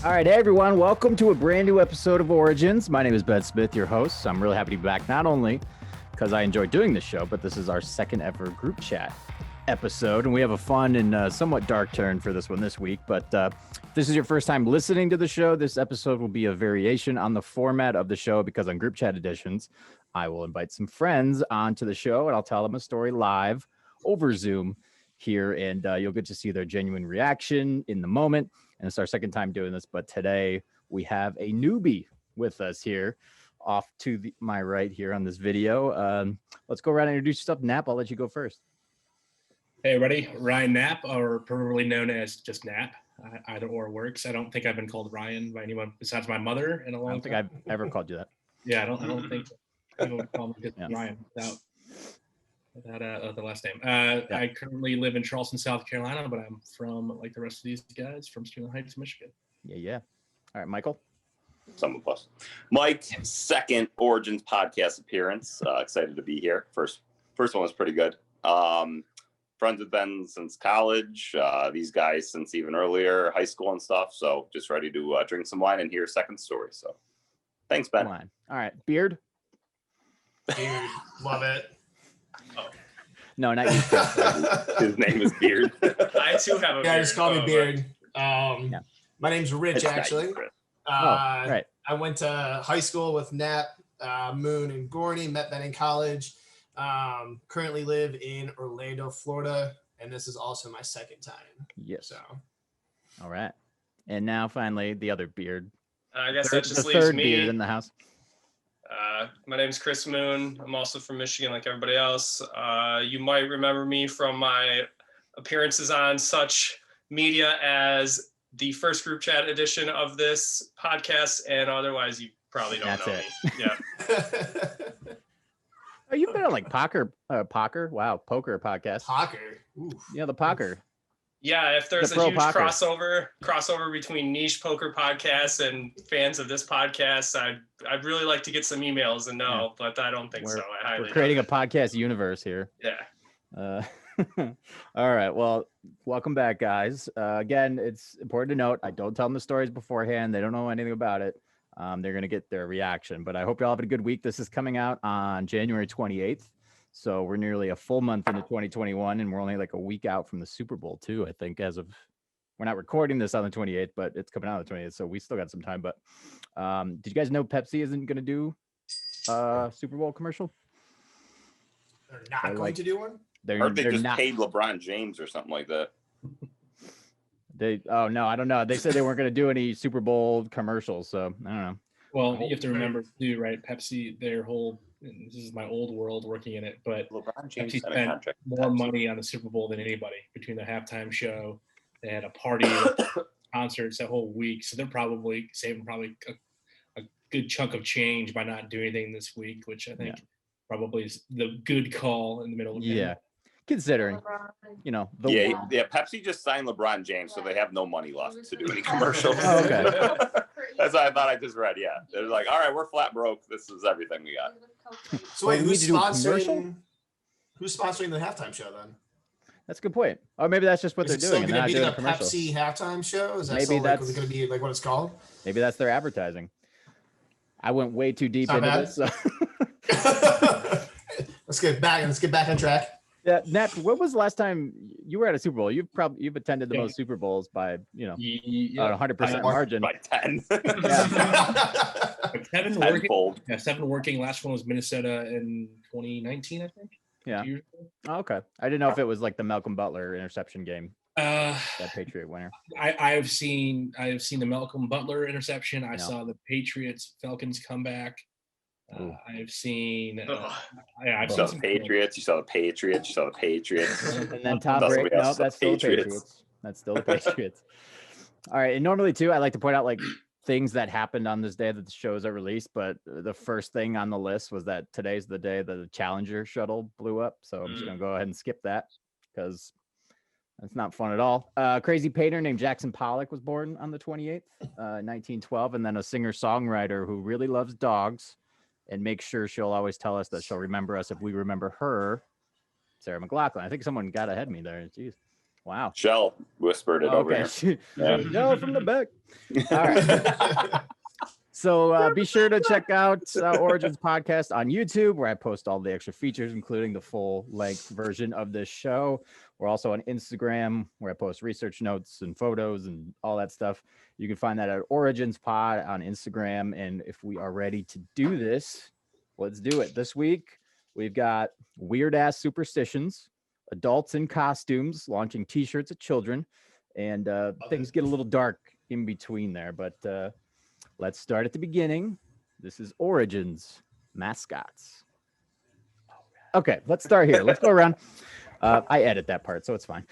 All right, hey everyone, welcome to a brand new episode of Origins. My name is Ben Smith, your host. I'm really happy to be back, not only because I enjoy doing this show, but this is our second ever group chat episode, and we have a fun and somewhat dark turn for this one this week. But if this is your first time listening to the show, this episode will be a variation on the format of the show because on group chat editions, I will invite some friends onto the show, and I'll tell them a story live over Zoom here, and you'll get to see their genuine reaction in the moment. And it's our second time doing this, but today we have a newbie with us here off to my right here on this video. Let's go around and introduce yourself. Knapp, I'll let you go first. Hey everybody, Ryan Knapp, or probably known as just Knapp. Either or works. I don't think I've been called Ryan by anyone besides my mother in a long time. I don't think I've ever called you that. Yeah, I don't think anyone would call me just Ryan without the last name. I currently live in Charleston, South Carolina, but I'm from, like the rest of these guys, from Sterling Heights, Michigan. Yeah. All right, Michael. Some of us. Mike, second Origins podcast appearance. Excited to be here. First one was pretty good. Friends with Ben since college. These guys since even earlier, high school and stuff. So just ready to drink some wine and hear a second story. So thanks, Ben. All right, Beard. Beard, love it. Oh. No, not you. His name is Beard. I too have a beard. Just call me Beard. My name's Rich, it's actually. Right. I went to high school with Knapp, Moon, and Gorney. Met Ben in college. Currently live in Orlando, Florida, and this is also my second time. Yes. So. All right. And now finally the other Beard. I guess that just leaves third me. Beard in the house. My name's Chris Moon. I'm also from Michigan, like everybody else. You might remember me from my appearances on such media as the first group chat edition of this podcast, and otherwise you probably don't know me. Yeah. Oh, you've been on like poker. Wow, poker podcast. Poker. Oof. Yeah, the poker. Yeah, if there's The a huge poker. crossover between niche poker podcasts and fans of this podcast, I'd really like to get some emails and know, but I don't think so. We're creating a podcast universe here. Yeah. All right. Well, welcome back, guys. Again, it's important to note I don't tell them the stories beforehand. They don't know anything about it. They're going to get their reaction, but I hope you all have a good week. This is coming out on January 28th. So we're nearly a full month into 2021, and we're only like a week out from the Super Bowl too, I think, we're not recording this on the 28th, but it's coming out on the 28th. So we still got some time, but did you guys know Pepsi isn't going to do a Super Bowl commercial? They're not going to do one? They just paid LeBron James or something like that. I don't know. They said they weren't going to do any Super Bowl commercials, so I don't know. Well, you have to remember too, right? Pepsi, their whole, and this is my old world working in it, but LeBron James Pepsi spent more money on the Super Bowl than anybody between the halftime show. They had a party, concerts that whole week, so they're probably saving a good chunk of change by not doing anything this week, which I think probably is the good call in the middle of the game. Considering, Pepsi just signed LeBron James, so they have no money left to do any commercials. Oh, okay. That's what I thought I just read. Yeah, they're like, all right, we're flat broke. This is everything we got. So wait, who's sponsoring the halftime show then? That's a good point. Or maybe that's just what they're doing. It's going to be the Pepsi halftime show. Is that maybe that's going to be like what it's called? Maybe that's their advertising. I went way too deep into this. So. Let's get back on track. Yeah, Knapp, when was the last time you were at a Super Bowl? You've attended the most Super Bowls by 100% margin. By 10. Seven working. Last one was Minnesota in 2019, I think. Yeah. Oh, okay. I didn't know if it was like the Malcolm Butler interception game. That Patriot winner. I've seen the Malcolm Butler interception. I saw the Patriots Falcons comeback. I've seen. I've seen the Patriots. You saw the Patriots. You saw the Patriots. And then Tom Brady. No, that's still the Patriots. That's still the Patriots. All right. And normally too, I like to point out like things that happened on this day that the shows are released. But the first thing on the list was that today's the day that the Challenger shuttle blew up. So I'm just gonna go ahead and skip that because that's not fun at all. Crazy painter named Jackson Pollock was born on the 28th, 1912, and then a singer-songwriter who really loves dogs and makes sure she'll always tell us that she'll remember us if we remember her, Sarah McLachlan. I think someone got ahead of me there. Jeez. Wow. Shell whispered it over Okay. here. Yeah. No, from the back. All right. So be sure to check out Origins Podcast on YouTube, where I post all the extra features, including the full-length version of this show. We're also on Instagram, where I post research notes and photos and all that stuff. You can find that at Origins Pod on Instagram. And if we are ready to do this, let's do it. This week, we've got weird-ass superstitions, adults in costumes launching T-shirts at children, and things get a little dark in between there, but let's start at the beginning. This is Origins Mascots. Okay, let's start here. Let's go around. I edit that part, so it's fine.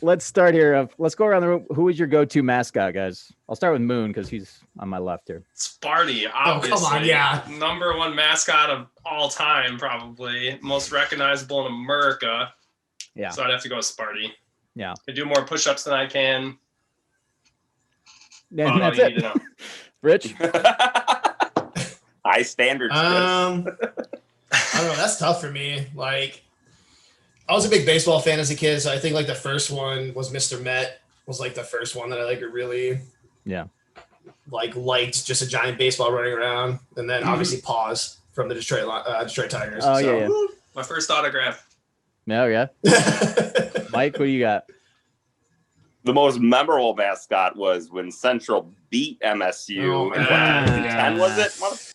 Let's start here. Let's go around the room. Who is your go-to mascot, guys? I'll start with Moon because he's on my left here. Sparty, obviously. Oh, come on, yeah. Number one mascot of all time, probably. Most recognizable in America. Yeah. So I'd have to go with Sparty. Yeah. I do more push-ups than I can. And that's it. Rich? High standards. I don't know. That's tough for me. Like, I was a big baseball fan as a kid, so I think like the first one was Mr. Met. Was like the first one that I like really, liked. Just a giant baseball running around, and then obviously Paws from the Detroit Tigers. Oh yeah. My first autograph. Oh yeah. Mike, what do you got? The most memorable mascot was when Central beat MSU in 2010, was it?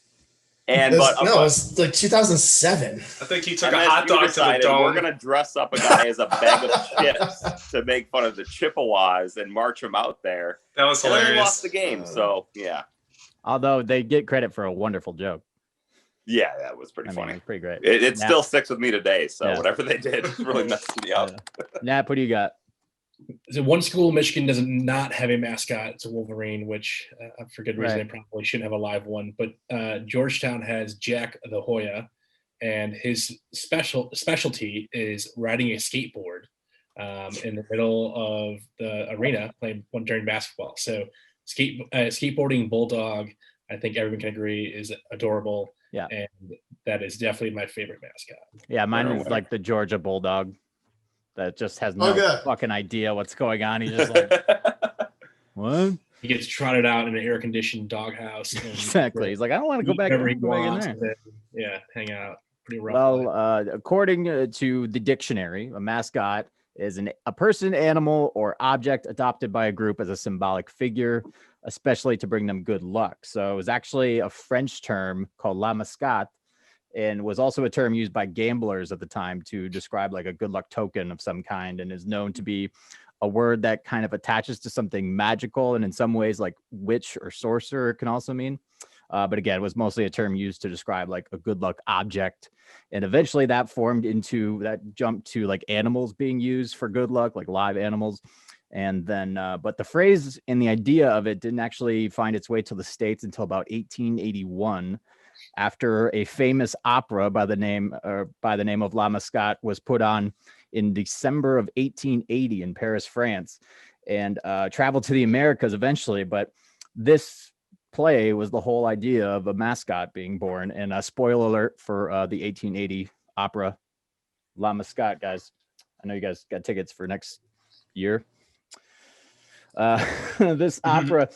And it was like 2007. I think he took MSU a hot dog to the dome. We're gonna dress up a guy as a bag of chips to make fun of the Chippewas and march him out there. That was And then hilarious. they lost the game, so yeah. Although they get credit for a wonderful joke. Yeah, that was pretty I mean, funny. it's pretty great. It still sticks with me today, so Yeah. whatever they did really messed me up. Nap, what do you got? So one school in Michigan does not have a mascot. It's a Wolverine, which for good reason Right. they probably shouldn't have a live one. But Georgetown has Jack the Hoya, and his specialty is riding a skateboard in the middle of the arena playing one during basketball. So skateboarding bulldog, I think everyone can agree, is adorable. Yeah. And that is definitely my favorite mascot. Yeah, mine Fair is away. like the Georgia Bulldog that just has no Okay. fucking idea what's going on. He's just like, what? He gets trotted out in an air-conditioned doghouse. And Exactly. He's like, I don't want to go back, wherever he go back in wants, there. and then, yeah, hang out. Pretty rough. Well, according to the dictionary, a mascot is a person, animal, or object adopted by a group as a symbolic figure, especially to bring them good luck. So it was actually a French term called la mascotte, and was also a term used by gamblers at the time to describe like a good luck token of some kind, and is known to be a word that kind of attaches to something magical, and in some ways like witch or sorcerer can also mean. But again, it was mostly a term used to describe like a good luck object. And eventually that jumped to like animals being used for good luck, like live animals. And then, but the phrase and the idea of it didn't actually find its way to the States until about 1881, after a famous opera by the name of La Mascotte was put on in December of 1880 in Paris, France, and traveled to the Americas eventually. But this play was the whole idea of a mascot being born. And a spoiler alert for the 1880 opera La Mascotte, guys. I know you guys got tickets for next year. This opera,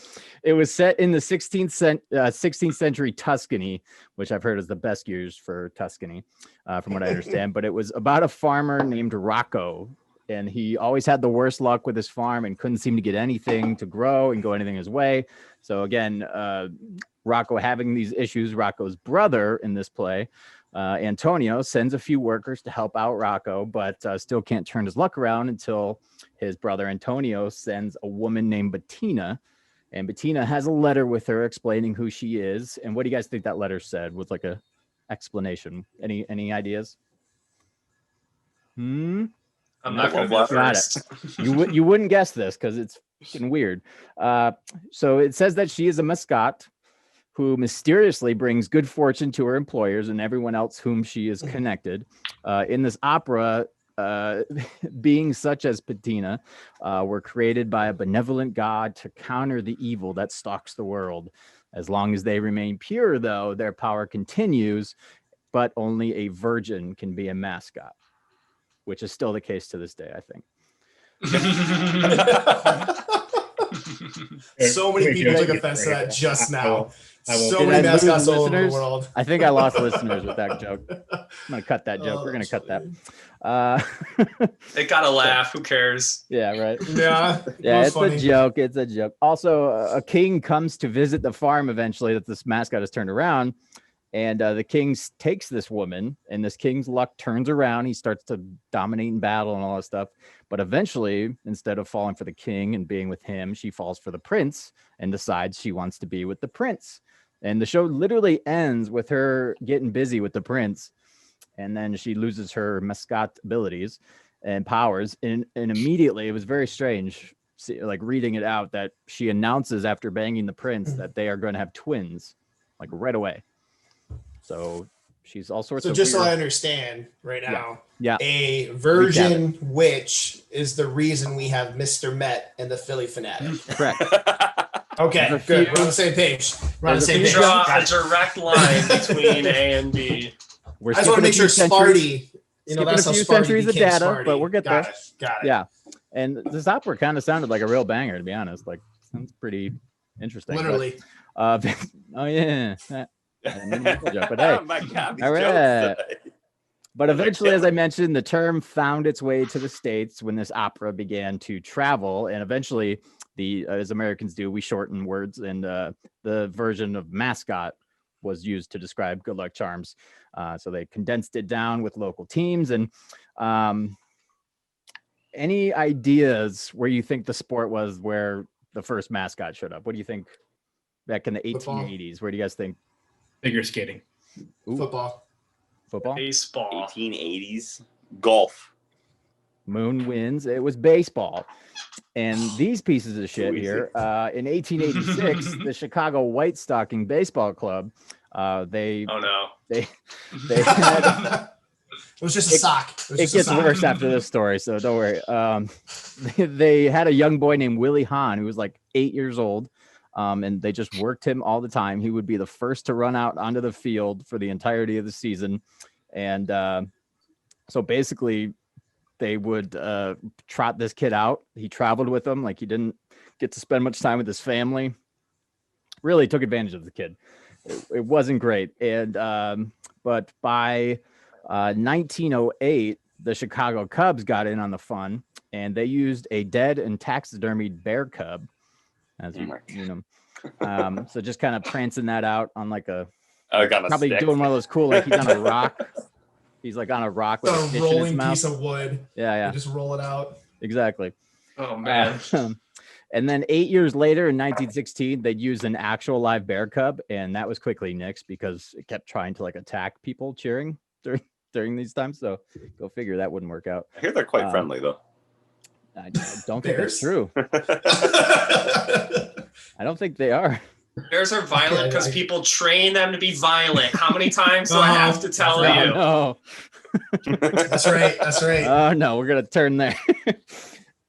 it was set in the 16th century Tuscany, which I've heard is the best years for Tuscany, from what I understand. But it was about a farmer named Rocco, and he always had the worst luck with his farm and couldn't seem to get anything to grow and go anything his way. So again, Rocco having these issues, Rocco's brother in this play, Antonio, sends a few workers to help out Rocco, but still can't turn his luck around until his brother Antonio sends a woman named Bettina, and Bettina has a letter with her explaining who she is. And what do you guys think that letter said? Was like a explanation. Any ideas? I'm not going to be Got first. You wouldn't guess this because it's fucking weird. So it says that she is a mascot who mysteriously brings good fortune to her employers and everyone else whom she is connected. In this opera, beings such as Bettina were created by a benevolent God to counter the evil that stalks the world. As long as they remain pure, though, their power continues, but only a virgin can be a mascot. which is still the case to this day, I think. So many people took offense to that just now. I won't. So Did many I lose mascots all over the listeners? world. I think I lost listeners with that joke. I'm gonna cut that joke. Oh, We're gonna that's cut that. funny. It got a laugh. Who cares? Yeah, right. Yeah, Yeah, was it's funny. a joke. It's a joke. Also, a king comes to visit the farm eventually that this mascot has turned around. And the king takes this woman, and this king's luck turns around. He starts to dominate in battle and all that stuff. But eventually, instead of falling for the king and being with him, she falls for the prince and decides she wants to be with the prince. And the show literally ends with her getting busy with the prince. And then she loses her mascot abilities and powers. And immediately, it was very strange, like reading it out, that she announces after banging the prince that they are going to have twins, like right away. So she's all sorts So of just so I weird. understand right now, Yeah. a virgin witch is the reason we have Mr. Met and the Philly Fanatic. Correct. Okay, There's a good. few- We're on the same page. We're on the there's a same few page. Draw a Got it. direct line between A and B. We're I just want to make sure Sparty, skipping that's a how few Sparty centuries of became data, Sparty. but we'll get Got there. it. Got it. Yeah. And this opera kind of sounded like a real banger, to be honest. Like, sounds pretty interesting. but, Literally. oh, yeah. I didn't mean to make a joke, but hey. Oh my God, these All jokes right. today. But eventually, as I mentioned, the term found its way to the States when this opera began to travel. And eventually, as Americans do, we shorten words. And the version of mascot was used to describe good luck charms. So they condensed it down with local teams. And any ideas where you think the sport was where the first mascot showed up? What do you think back in the Football. 1880s? Where do you guys think? Figure skating. Ooh, Football. football? Baseball. 1880s golf. Moon wins. It was baseball. And these pieces of shit easy. here, in 1886, the Chicago White Stocking Baseball Club, they Oh no. they had, It was just a sock. it gets worse after this story, so don't worry. They had a young boy named Willie Hahn who was like 8 years old, and they just worked him all the time. He would be the first to run out onto the field for the entirety of the season, and so basically they would trot this kid out. He traveled with them, like he didn't get to spend much time with his family. Really took advantage of the kid. It wasn't great, and but by 1908, the Chicago Cubs got in on the fun, and they used a dead and taxidermied bear cub, as you know. So just kind of prancing that out on like a probably stick. doing one of those cool, like he's on a rock. He's like on a rock with a A fish in his rolling mouth. piece of wood. Yeah, You just roll it out. exactly. Oh man. And then 8 years later, in 1916, they'd use an actual live bear cub, and that was quickly nixed because it kept trying to like attack people cheering during these times. So go figure, that wouldn't work out. I hear they're quite friendly though. I don't think that's Bears? true. I don't think they are. Bears are violent Okay, because I- people train them to be violent. How many times do I have to tell No, you? No. That's right. That's right. Oh no, we're gonna turn there.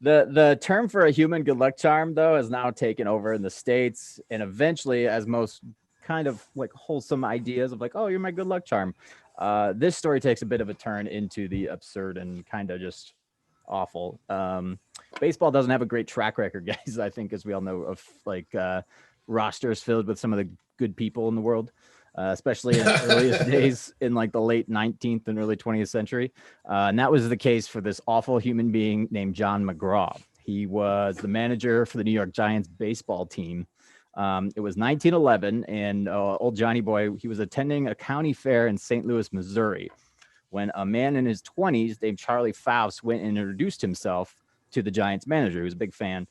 The term for a human good luck charm, though, has now taken over in the States, and eventually, as most kind of like wholesome ideas of like, oh, you're my good luck charm. This story takes a bit of a turn into the absurd and kind of just awful. Baseball doesn't have a great track record, guys. I think, as we all know, of like rosters filled with some of the good people in the world. Especially in the earliest days in like the late 19th and early 20th century. And that was the case for this awful human being named John McGraw. He was the manager for the New York Giants baseball team. It was 1911, and old Johnny Boy, he was attending a county fair in St. Louis, Missouri, when a man in his 20s named Charlie Faust went and introduced himself to the Giants manager, who was a big fan.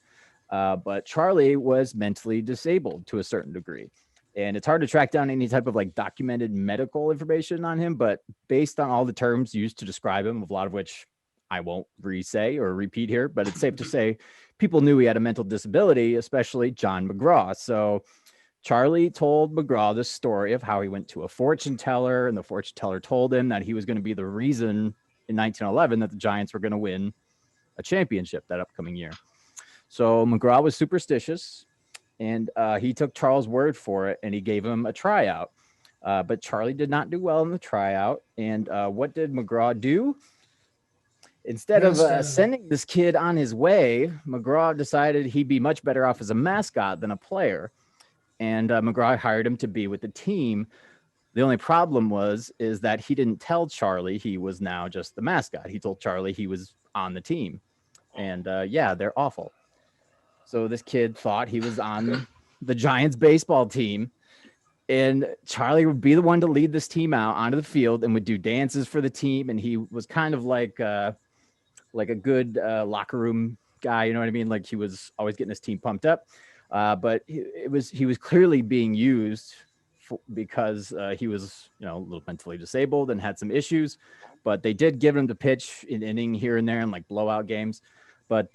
But Charlie was mentally disabled to a certain degree. And it's hard to track down any type of like documented medical information on him, but based on all the terms used to describe him, a lot of which I won't re-say or repeat here, but it's safe to say people knew he had a mental disability, especially John McGraw. So Charlie told McGraw this story of how he went to a fortune teller, and the fortune teller told him that he was going to be the reason in 1911 that the Giants were going to win a championship that upcoming year. So McGraw was superstitious. And he took Charles' word for it, and he gave him a tryout. But Charlie did not do well in the tryout. And what did McGraw do? Instead of Understandable. sending this kid on his way, McGraw decided he'd be much better off as a mascot than a player. And McGraw hired him to be with the team. The only problem is that he didn't tell Charlie he was now just the mascot. He told Charlie he was on the team. And yeah, they're awful. So this kid thought he was on the Giants baseball team. And Charlie would be the one to lead this team out onto the field and would do dances for the team. And he was kind of like a good locker room guy. You know what I mean? Like he was always getting his team pumped up. But he was clearly being used because he was, a little mentally disabled and had some issues. But they did give him to pitch an inning here and there in like blowout games. But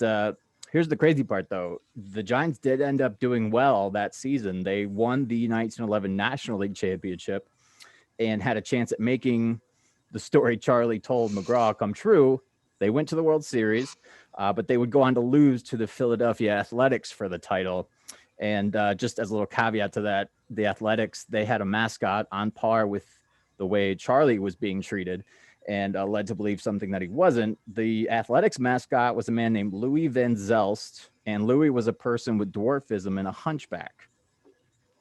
here's the crazy part, though. The Giants did end up doing well that season. They won the 1911 National League Championship and had a chance at making the story Charlie told McGraw come true. They went to the World Series, but they would go on to lose to the Philadelphia Athletics for the title. And just as a little caveat to that, the Athletics, they had a mascot on par with the way Charlie was being treated, and led to believe something that he wasn't. The Athletics mascot was a man named Louis Van Zelst, and Louis was a person with dwarfism and a hunchback.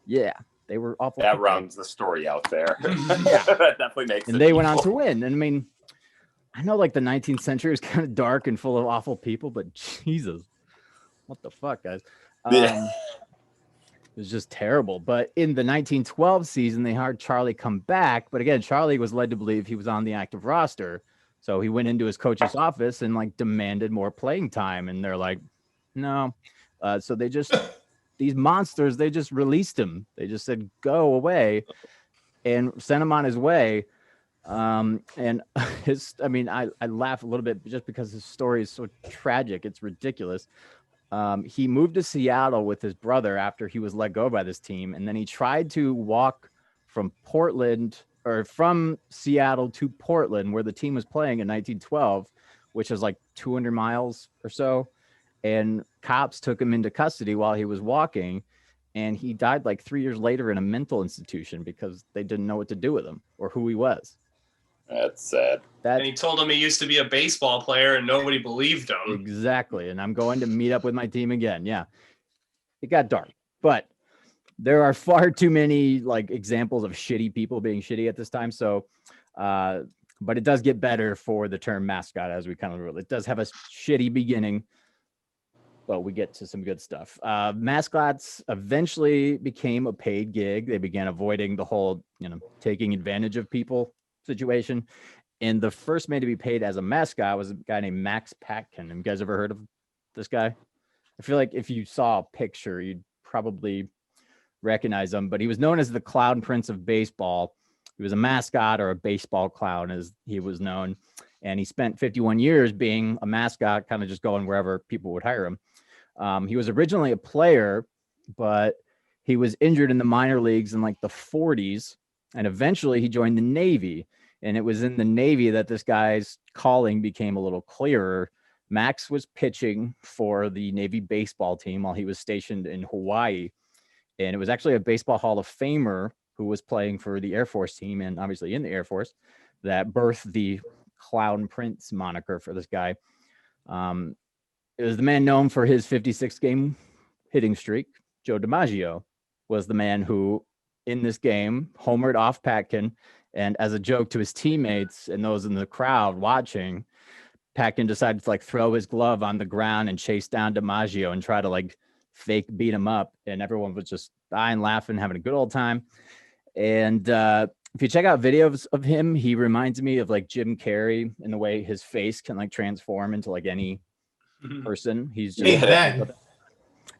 Yeah, they were awful. That rounds the story out there. Yeah. That definitely makes it. And they went on to win. And I mean, I know like the 19th century was kind of dark and full of awful people, but Jesus, what the fuck, guys? Yeah. It was just terrible. But in the 1912 season, they had Charlie come back. But again, Charlie was led to believe he was on the active roster. So he went into his coach's office and like demanded more playing time. And they're like, no. So they just, these monsters, they just released him. They just said, go away, and sent him on his way. And I laugh a little bit just because his story is so tragic. It's ridiculous. He moved to Seattle with his brother after he was let go by this team. And then he tried to walk from Seattle to Portland, where the team was playing in 1912, which is like 200 miles or so. And cops took him into custody while he was walking. And he died like 3 years later in a mental institution because they didn't know what to do with him or who he was. That's sad. And he told him he used to be a baseball player and nobody believed him. Exactly. And I'm going to meet up with my team again. Yeah. It got dark, but there are far too many like examples of shitty people being shitty at this time. So, but it does get better for the term mascot as we kind of rule. It does have a shitty beginning, but we get to some good stuff. Mascots eventually became a paid gig. They began avoiding the whole, taking advantage of people situation. And the first man to be paid as a mascot was a guy named Max Patkin. Have you guys ever heard of this guy? I feel like if you saw a picture, you'd probably recognize him, but he was known as the Clown Prince of Baseball. He was a mascot, or a baseball clown as he was known. And he spent 51 years being a mascot, kind of just going wherever people would hire him. He was originally a player, but he was injured in the minor leagues in like the 40s. And eventually he joined the Navy. And it was in the Navy that this guy's calling became a little clearer. Max was pitching for the Navy baseball team while he was stationed in Hawaii. And it was actually a Baseball Hall of Famer who was playing for the Air Force team, and obviously in the Air Force, that birthed the Clown Prince moniker for this guy. It was the man known for his 56-game hitting streak. Joe DiMaggio was the man who, in this game, homered off Patkin. And as a joke to his teammates and those in the crowd watching, Patkin decided to like throw his glove on the ground and chase down DiMaggio and try to like fake beat him up. And everyone was just dying, laughing, having a good old time. And if you check out videos of him, he reminds me of like Jim Carrey in the way his face can like transform into like any person. He's just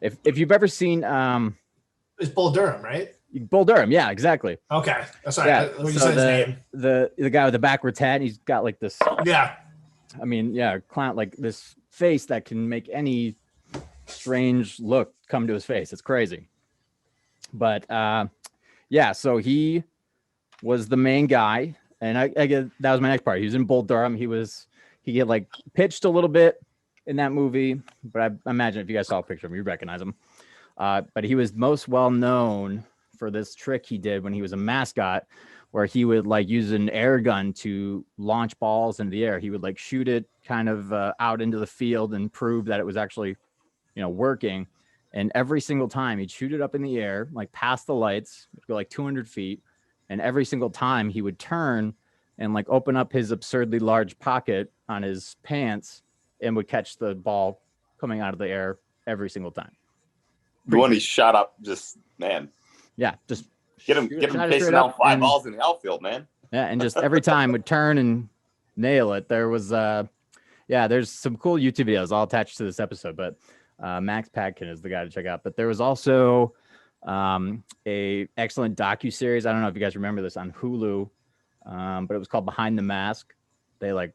if you've ever seen it's Bull Durham, right? Bull Durham, yeah, exactly. Okay, sorry. Yeah. What you So said his name? the guy with the backwards hat, he's got like this. Yeah. I mean, yeah, clown, like this face that can make any strange look come to his face. It's crazy. But yeah, so he was the main guy, and I get that was my next part. He was in Bull Durham. He had like pitched a little bit in that movie, but I imagine if you guys saw a picture of him, you recognize him. But he was most well known for this trick he did when he was a mascot, where he would like use an air gun to launch balls into the air. He would like shoot it kind of out into the field and prove that it was actually, working. And every single time he'd shoot it up in the air, like past the lights, go like 200 feet. And every single time he would turn and like open up his absurdly large pocket on his pants and would catch the ball coming out of the air every single time. The one he shot up, just man. Yeah, just get him facing down five balls in the outfield, man. Yeah, and just every time would turn and nail it. There was there's some cool YouTube videos all attached to this episode, but Max Padkin is the guy to check out. But there was also a excellent docuseries. I don't know if you guys remember this on Hulu, but it was called Behind the Mask. They like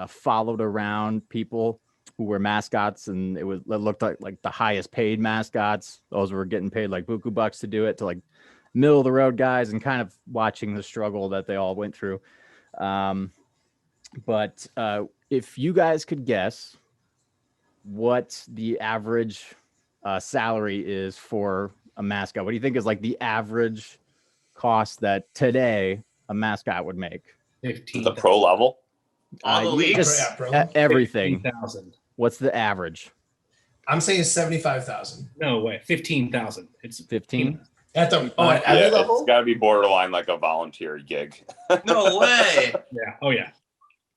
followed around people who were mascots, and it looked like the highest paid mascots. Those were getting paid like buku bucks to do it, to like middle of the road guys, and kind of watching the struggle that they all went through. But if you guys could guess what the average salary is for a mascot, what do you think is like the average cost that today a mascot would make? 15. The pro level? All the leagues? Everything. 15,000. What's the average? I'm saying 75,000. No way. 15,000. It's 15? At every level? It's got to be borderline like a volunteer gig. No way. Yeah. Oh yeah.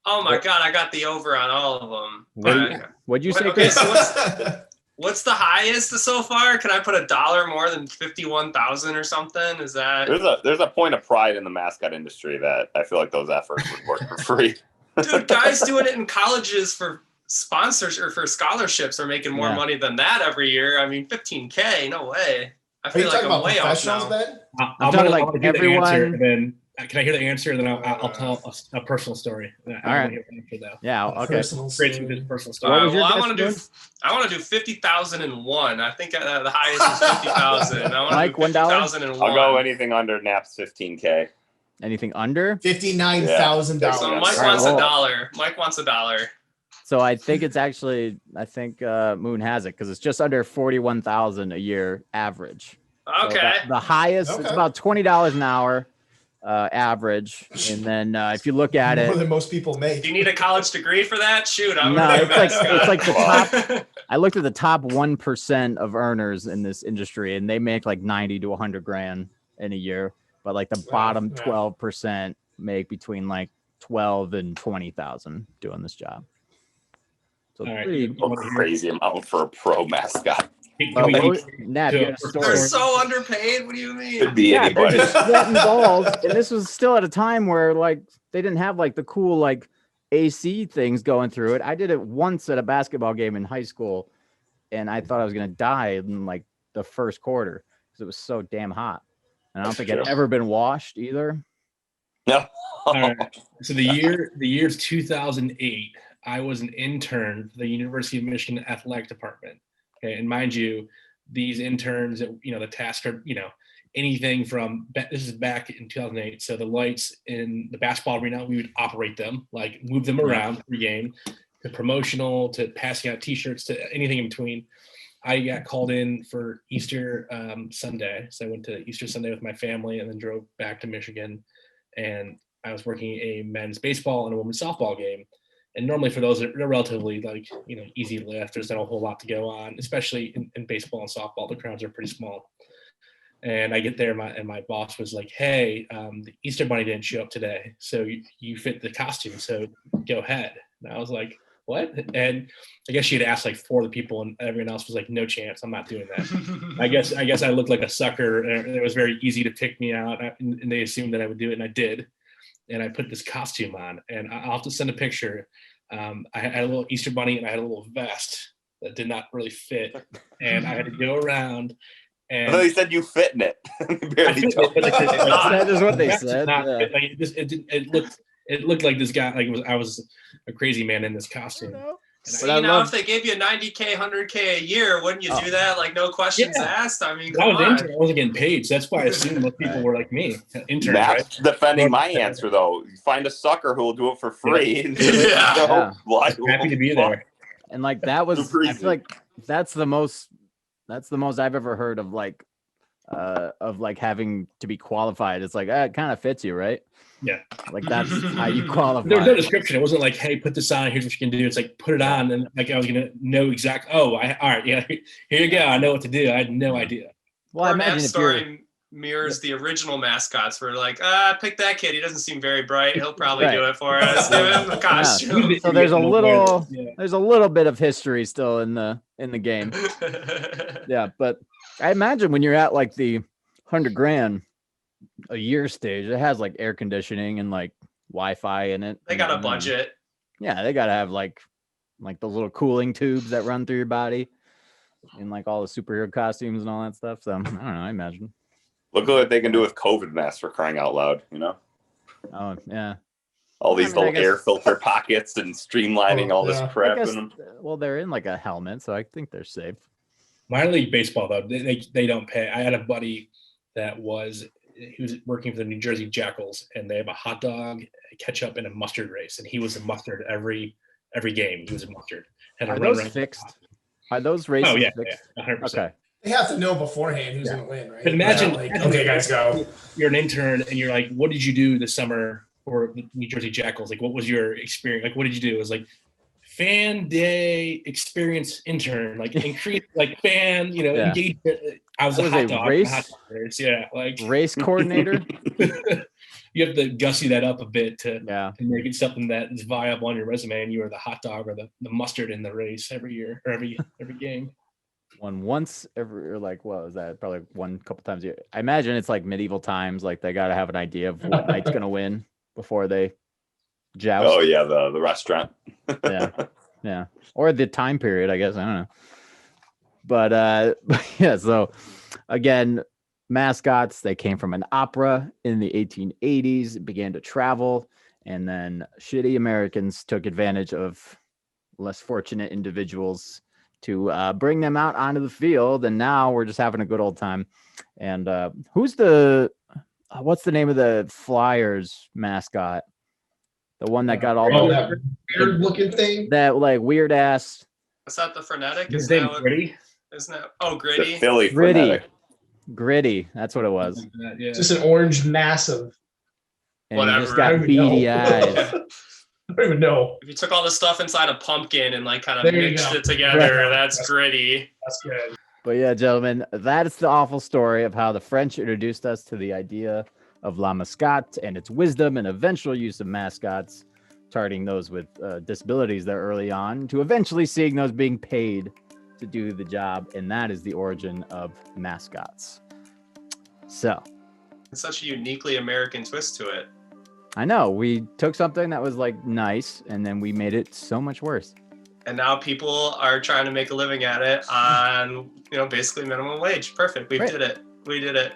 Oh my God, I got the over on all of them. What'd you say? Okay, so what's the highest so far? Can I put $1 more than 51,000 or something? Is that there's a point of pride in the mascot industry that I feel like those efforts would work for free. Dude, guys doing it in colleges for sponsors or for scholarships are making more money than that every year. I mean, $15K, no way. I feel like I'm way off now. I'm talking like everyone. Can I hear the answer? And then I'll tell a personal story. All right. Yeah. Okay. Personal story. Well, I want to do 50,001. I think the highest is 50,000. Mike, $1. I'll go anything under Knapp's 15K. Anything under $59,000. So Mike wants $1. Mike wants $1. So I think it's actually, Moon has it because it's just under 41,000 a year average. Okay. So the highest, it's about $20 an hour average. And then if you look at it, more than most people make. Do you need a college degree for that? Shoot, it's like the top. I looked at the top 1% of earners in this industry, and they make like 90 to 100 grand in a year. But like the bottom 12% make between like 12 and 20,000 doing this job. So a crazy amount for a pro mascot. Nat, they're so underpaid. What do you mean? Could be anybody. They're just sweating balls, and this was still at a time where like they didn't have like the cool like AC things going through it. I did it once at a basketball game in high school, and I thought I was gonna die in like the first quarter because it was so damn hot. And I don't think I'd ever been washed either. No. All right. So the year's 2008. I was an intern for the University of Michigan Athletic Department. Okay, and mind you, these interns, the tasks are, anything from, this is back in 2008. So the lights in the basketball arena, we would operate them, like move them around every game, to promotional, to passing out T-shirts, to anything in between. I got called in for Easter Sunday. So I went to Easter Sunday with my family and then drove back to Michigan. And I was working a men's baseball and a women's softball game. And normally for those, they're relatively easy lift. There's not a whole lot to go on, especially in baseball and softball. The crowds are pretty small. And I get there and my boss was like, hey, the Easter Bunny didn't show up today. So you fit the costume. So go ahead. And I was like, what? And I guess she had asked like 4 of the people and everyone else was like, no chance. I'm not doing that. I guess I looked like a sucker and it was very easy to pick me out. And they assumed that I would do it. And I did. And I put this costume on, and I'll have to send a picture. I had a little Easter bunny, and I had a little vest that did not really fit, and I had to go around. And they said you fit in it. That is what they said. It looked like this guy, I was a crazy man in this costume. If they gave you 90K, 100K a year, wouldn't you do that? Like no questions asked. I mean, I wasn't getting paid, so that's why I assumed most people were like me, interns. That's defending my answer though. Find a sucker who will do it for free. Happy to be there. And like that was, I feel like that's the most I've ever heard of like of like having to be qualified. It's like it kind of fits you, right? Yeah. Like that's how you qualify. There was no description. It wasn't like, hey, put this on. Here's what you can do. It's like, put it on. And like, I was going to know exactly. Oh, all right. Yeah. Here you go. I know what to do. I had no idea. Well, I imagine if story mirrors the original Mascots. We're like, pick that kid. He doesn't seem very bright. He'll probably do it for us. Give him the costume. Yeah. So there's a little bit of history still in the game. Yeah, but I imagine when you're at like the $100,000 a year stage, it has like air conditioning and like Wi-Fi in it. They got a budget. Yeah, they gotta have like those little cooling tubes that run through your body, and like all the superhero costumes and all that stuff. So I don't know. I imagine. Look what they can do with COVID masks, for crying out loud, you know? Oh yeah. All these little air filter pockets and streamlining all this crap in them. Well, they're in like a helmet, so I think they're safe. Minor league baseball, though, they don't pay. I had a buddy that he was working for the New Jersey Jackals, and they have a hot dog, ketchup, and a mustard race, and he was a mustard every game. He was a mustard. Are those fixed? Are those races fixed? Yeah, 100%. Okay. They have to know beforehand who's going to win, right? But imagine, okay, guys, go. You're an intern, and you're like, what did you do this summer for the New Jersey Jackals? Like, what was your experience? Like, what did you do? It was like fan day experience intern, like increase, like fan, engagement. I was a hot dog. Race? Like race coordinator. You have to gussy that up a bit to make it something that is viable on your resume, and you are the hot dog or the mustard in the race every year or every game. Once every, or like, what was that? Probably one couple times a year. I imagine it's like medieval times. Like they got to have an idea of what night's going to win before they joust. Oh yeah, the restaurant. yeah, or the time period. I guess I don't know. But yeah. So again, Mascots. They came from an opera in the 1880s. Began to travel, and then shitty Americans took advantage of less fortunate individuals to bring them out onto the field, and now we're just having a good old time. And what's the name of the Flyers mascot? The one that got all that weird looking thing? That like weird ass. Is that the frenetic? His name Gritty? Isn't that Gritty? The Philly Gritty. frenetic. Gritty. That's what it was. Yeah. Just an orange massive. And he just got beady eyes. I don't even know. If you took all the stuff inside a pumpkin and like kind of mixed it together, that's Gritty. That's good. But yeah, gentlemen, that is the awful story of how the French introduced us to the idea of La Mascotte and its wisdom and eventual use of mascots, targeting those with disabilities there early on, to eventually seeing those being paid to do the job. And that is the origin of Mascots. So. It's such a uniquely American twist to it. I know, we took something that was like nice and then we made it so much worse. And now people are trying to make a living at it on, basically minimum wage. Perfect. We did it.